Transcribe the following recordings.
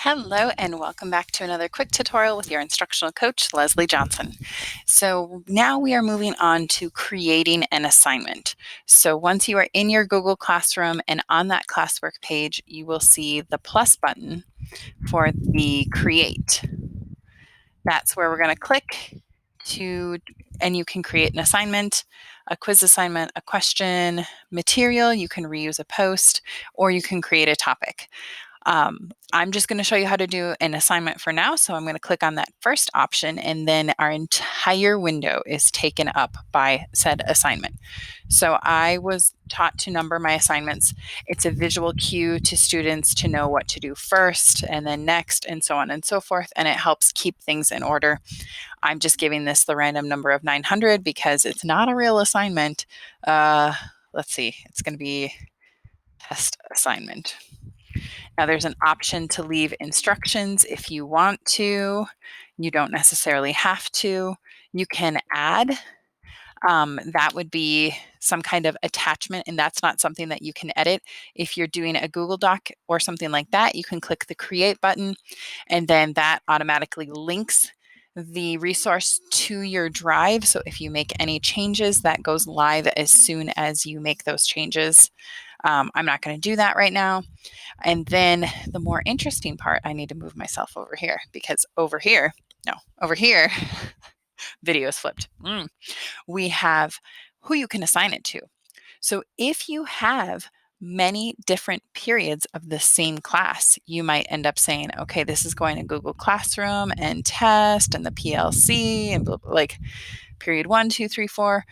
Hello and welcome back to another quick tutorial with your instructional coach, Leslie Johnson. So now we are moving on to creating an assignment. So once you are in your Google Classroom and on that classwork page, you will see the plus button for the create. That's where we're going to click and you can create an assignment, a quiz assignment, a question, material. You can reuse a post, or you can create a topic. I'm just going to show you how to do an assignment for now. So I'm going to click on that first option, and then our entire window is taken up by said assignment. So I was taught to number my assignments. It's a visual cue to students to know what to do first and then next, and so on and so forth. And it helps keep things in order. I'm just giving this the random number of 900 because it's not a real assignment. Let's see, it's going to be test assignment. Now there's an option to leave instructions if you want to. You don't necessarily have to. You can add. That would be some kind of attachment, and that's not something that you can edit. If you're doing a Google Doc or something like that, you can click the create button, and then that automatically links the resource to your drive. So if you make any changes, that goes live as soon as you make those changes. I'm not going to do that right now. And then the more interesting part, I need to move myself over here because over here, video is flipped. We have who you can assign it to. So if you have many different periods of the same class, you might end up saying, okay, this is going to Google Classroom and test and the PLC and like period 1, 2, 3, 4.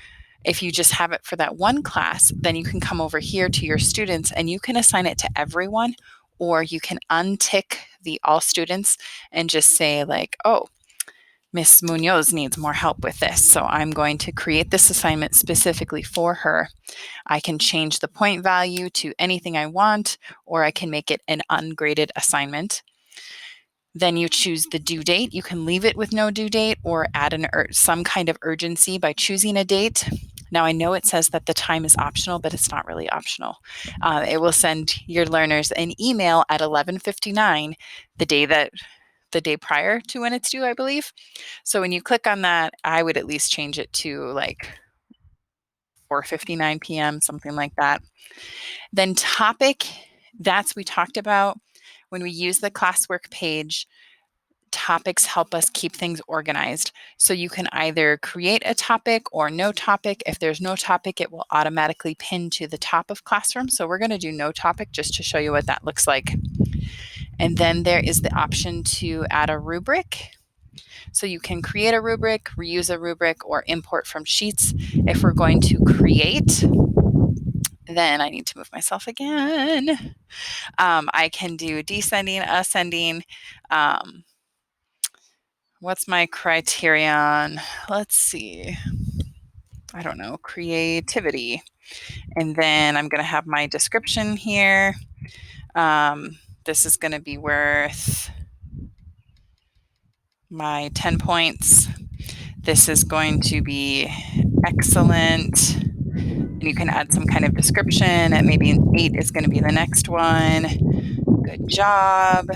If you just have it for that one class, then you can come over here to your students and you can assign it to everyone, or you can untick the all students and just say like, oh, Miss Munoz needs more help with this. So I'm going to create this assignment specifically for her. I can change the point value to anything I want, or I can make it an ungraded assignment. Then you choose the due date. You can leave it with no due date or add some kind of urgency by choosing a date. Now I know it says that the time is optional, but it's not really optional. It will send your learners an email at 11:59, the day prior to when it's due, I believe. So when you click on that, I would at least change it to like 4:59 p.m., something like that. Then topic, we talked about when we use the classwork page. Topics help us keep things organized. So you can either create a topic or no topic. If there's no topic, it will automatically pin to the top of Classroom. So we're going to do no topic just to show you what that looks like. And then there is the option to add a rubric. So you can create a rubric, reuse a rubric, or import from Sheets. If we're going to create, then I need to move myself again. I can do descending, ascending. What's my criterion? Let's see. I don't know, creativity. And then I'm going to have my description here. This is going to be worth my 10 points. This is going to be excellent. And you can add some kind of description, and maybe an 8 is going to be the next one. Good job.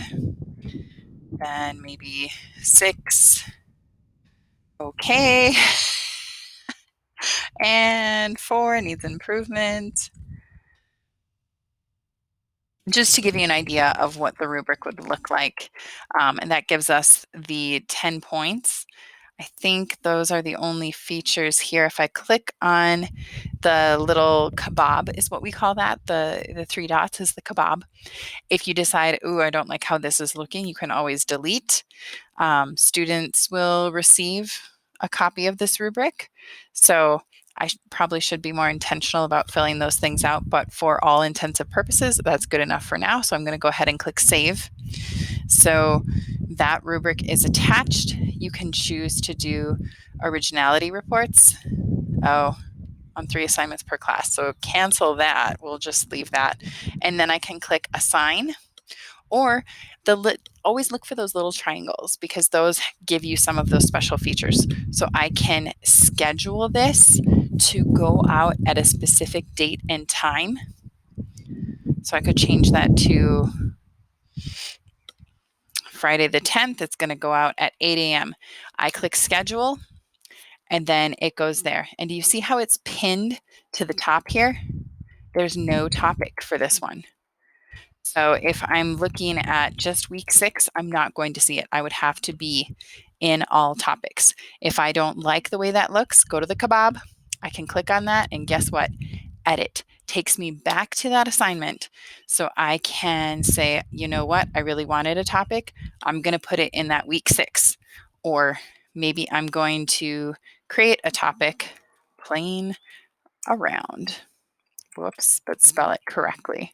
Then maybe 6. Okay. And 4 needs improvement. Just to give you an idea of what the rubric would look like. And that gives us the 10 points. I think those are the only features here. If I click on the little kebab is what we call that, the 3 dots is the kebab. If you decide, ooh, I don't like how this is looking, you can always delete. Students will receive a copy of this rubric. So I probably should be more intentional about filling those things out, but for all intents and purposes, that's good enough for now. So I'm going to go ahead and click Save. So that rubric is attached. You can choose to do originality reports. Oh, on 3 assignments per class. So cancel that. We'll just leave that. And then I can click Assign. Or always look for those little triangles because those give you some of those special features. So I can schedule this to go out at a specific date and time. So I could change that to Friday the 10th, it's going to go out at 8 a.m. I click schedule, and then it goes there. And do you see how it's pinned to the top here? There's no topic for this one. So if I'm looking at just week 6, I'm not going to see it. I would have to be in all topics. If I don't like the way that looks, go to the kebab. I can click on that, and guess what? Edit takes me back to that assignment. So I can say, you know what? I really wanted a topic. I'm going to put it in that week 6. Or maybe I'm going to create a topic, playing around. Whoops, but spell it correctly.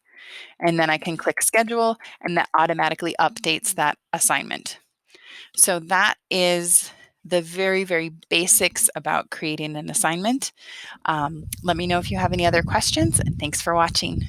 And then I can click schedule, and that automatically updates that assignment. So that is the very, very basics about creating an assignment. Let me know if you have any other questions, and thanks for watching.